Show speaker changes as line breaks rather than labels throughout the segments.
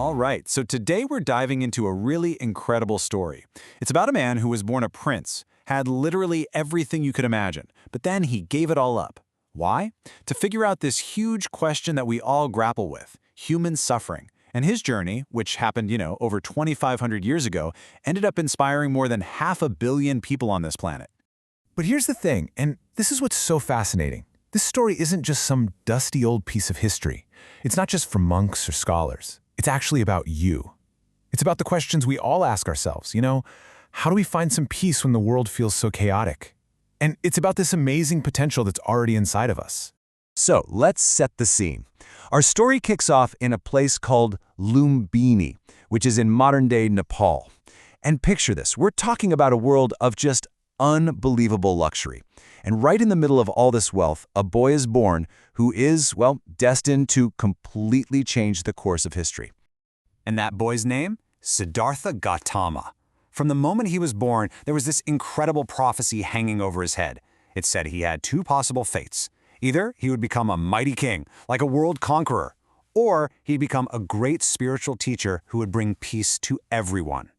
All right, so today we're diving into a really incredible story. It's about a man who was born a prince, had literally everything you could imagine, but then he gave it all up. Why? To figure out this huge question that we all grapple with, human suffering. And his journey, which happened, over 2,500 years ago, ended up inspiring more than 500 million people on this planet.
But here's the thing, and this is what's so fascinating. This story isn't just some dusty old piece of history. It's not just for monks or scholars. It's actually about you. It's about the questions we all ask ourselves, how do we find some peace when the world feels so chaotic? And it's about this amazing potential that's already inside of us.
So let's set the scene. Our story kicks off in a place called Lumbini, which is in modern-day Nepal. And picture this, we're talking about a world of just unbelievable luxury. And right in the middle of all this wealth, a boy is born who is, destined to completely change the course of history.
And that boy's name? Siddhartha Gautama. From the moment he was born, there was this incredible prophecy hanging over his head. It said he had two possible fates. Either he would become a mighty king, like a world conqueror, or he'd become a great spiritual teacher who would bring peace to everyone.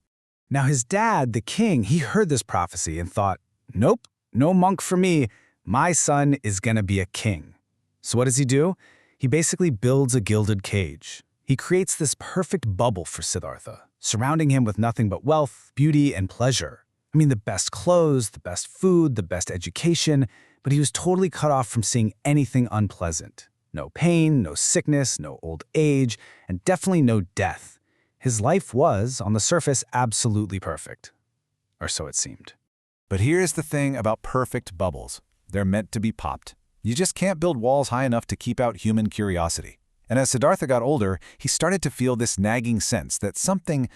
Now his dad, the king, he heard this prophecy and thought, nope, no monk for me. My son is gonna be a king. So what does he do? He basically builds a gilded cage. He creates this perfect bubble for Siddhartha, surrounding him with nothing but wealth, beauty, and pleasure. I mean, the best clothes, the best food, the best education, but he was totally cut off from seeing anything unpleasant. No pain, no sickness, no old age, and definitely no death. His life was, on the surface, absolutely perfect. Or so it seemed.
But here's the thing about perfect bubbles. They're meant to be popped. You just can't build walls high enough to keep out human curiosity. And as Siddhartha got older, he started to feel this nagging sense that something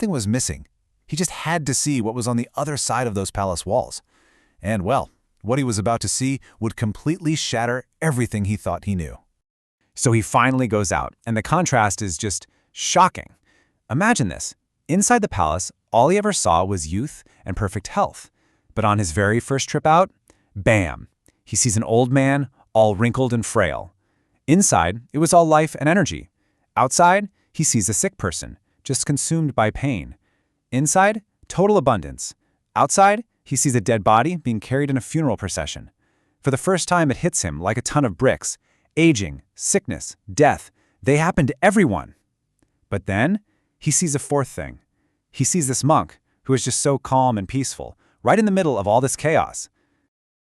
was missing. He just had to see what was on the other side of those palace walls. And what he was about to see would completely shatter everything he thought he knew.
So he finally goes out, and the contrast is just shocking. Imagine this. Inside the palace, all he ever saw was youth and perfect health. But on his very first trip out, bam, he sees an old man, all wrinkled and frail. Inside, it was all life and energy. Outside, he sees a sick person, just consumed by pain. Inside, total abundance. Outside, he sees a dead body being carried in a funeral procession. For the first time, it hits him like a ton of bricks. Aging, sickness, death, they happen to everyone. But then, he sees a fourth thing. He sees this monk, who is just so calm and peaceful, right in the middle of all this chaos.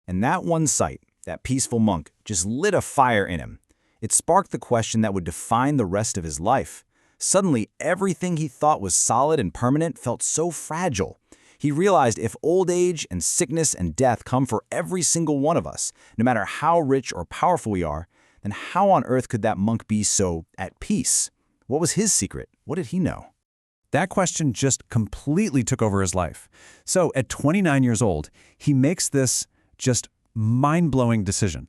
And that one sight, that peaceful monk, just lit a fire in him. It sparked the question that would define the rest of his life. Suddenly, everything he thought was solid and permanent felt so fragile. He realized if old age and sickness and death come for every single one of us, no matter how rich or powerful we are, then how on earth could that monk be so at peace? What was his secret? What did he know?
That question just completely took over his life. So at 29 years old, he makes this just mind-blowing decision.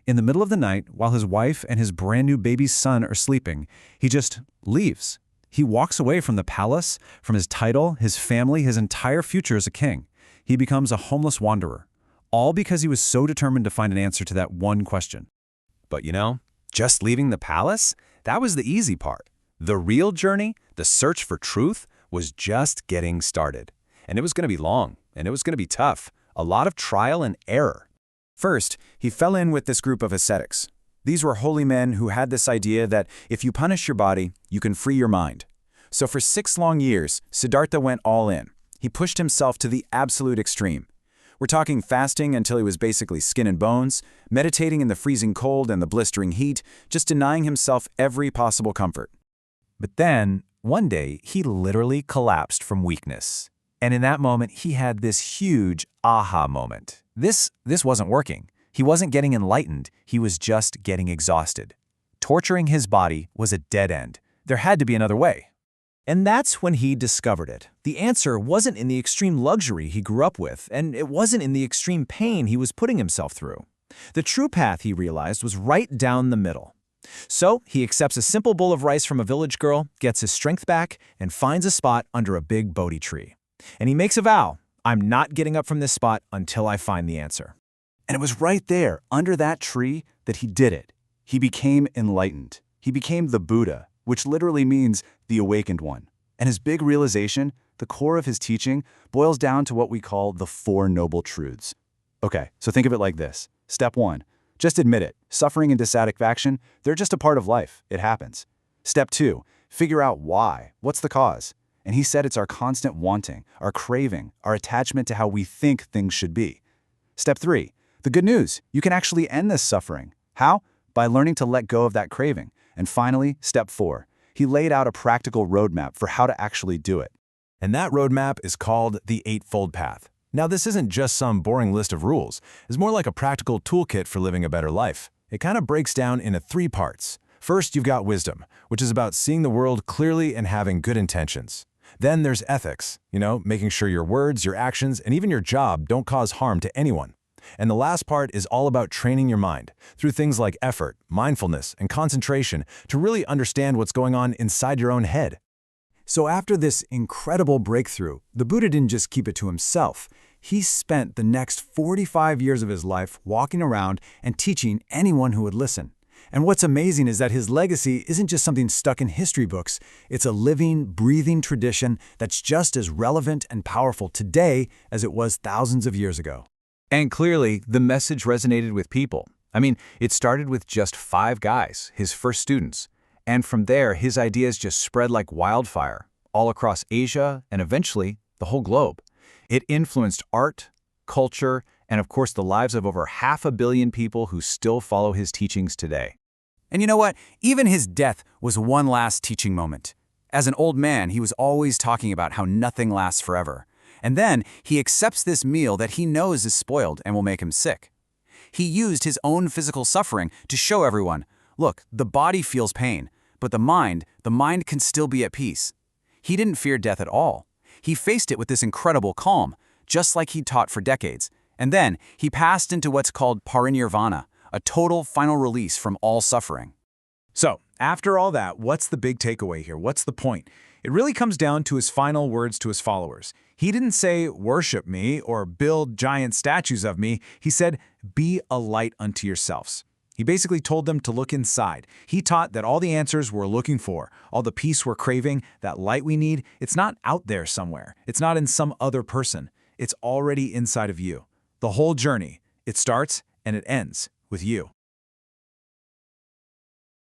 In the middle of the night, while his wife and his brand new baby son are sleeping, he just leaves. He walks away from the palace, from his title, his family, his entire future as a king. He becomes a homeless wanderer, all because he was so determined to find an answer to that one question.
But just leaving the palace? That was the easy part. The real journey, the search for truth, was just getting started. And it was going to be long, and it was going to be tough. A lot of trial and error.
First, he fell in with this group of ascetics. These were holy men who had this idea that if you punish your body, you can free your mind. So for 6 long years, Siddhartha went all in. He pushed himself to the absolute extreme. We're talking fasting until he was basically skin and bones, meditating in the freezing cold and the blistering heat, just denying himself every possible comfort.
But then, one day, he literally collapsed from weakness. And in that moment, he had this huge aha moment. This wasn't working. He wasn't getting enlightened. He was just getting exhausted. Torturing his body was a dead end. There had to be another way.
And that's when he discovered it. The answer wasn't in the extreme luxury he grew up with, and it wasn't in the extreme pain he was putting himself through. The true path, he realized, was right down the middle. So he accepts a simple bowl of rice from a village girl, gets his strength back, and finds a spot under a big Bodhi tree. And he makes a vow, I'm not getting up from this spot until I find the answer. And it was right there, under that tree, that he did it. He became enlightened. He became the Buddha,
which literally means the awakened one. And his big realization, the core of his teaching, boils down to what we call the Four Noble Truths. Okay, so think of it like this. Step 1. Just admit it. Suffering and dissatisfaction, they're just a part of life. It happens. Step 2. Figure out why. What's the cause? And he said it's our constant wanting, our craving, our attachment to how we think things should be. Step 3. The good news. You can actually end this suffering. How? By learning to let go of that craving. And finally, step 4. He laid out a practical roadmap for how to actually do it.
And that roadmap is called the Eightfold Path. Now, this isn't just some boring list of rules. It's more like a practical toolkit for living a better life. It kind of breaks down into 3 parts. First, you've got wisdom, which is about seeing the world clearly and having good intentions. Then there's ethics, making sure your words, your actions, and even your job don't cause harm to anyone. And the last part is all about training your mind through things like effort, mindfulness, and concentration to really understand what's going on inside your own head.
So after this incredible breakthrough, the Buddha didn't just keep it to himself. He spent the next 45 years of his life walking around and teaching anyone who would listen. And what's amazing is that his legacy isn't just something stuck in history books. It's a living, breathing tradition that's just as relevant and powerful today as it was thousands of years ago.
And clearly, the message resonated with people. I mean, it started with just 5 guys, his first students. And from there, his ideas just spread like wildfire, all across Asia and eventually the whole globe. It influenced art, culture, and of course the lives of over 500 million people who still follow his teachings today.
And you know what? Even his death was one last teaching moment. As an old man, he was always talking about how nothing lasts forever. And then he accepts this meal that he knows is spoiled and will make him sick. He used his own physical suffering to show everyone, look, the body feels pain, but the mind can still be at peace. He didn't fear death at all. He faced it with this incredible calm, just like he'd taught for decades. And then he passed into what's called parinirvana, a total final release from all suffering.
So, after all that, what's the big takeaway here? What's the point? It really comes down to his final words to his followers. He didn't say, worship me, or build giant statues of me. He said, be a light unto yourselves. He basically told them to look inside. He taught that all the answers we're looking for, all the peace we're craving, that light we need, it's not out there somewhere. It's not in some other person. It's already inside of you. The whole journey, it starts and it ends with you.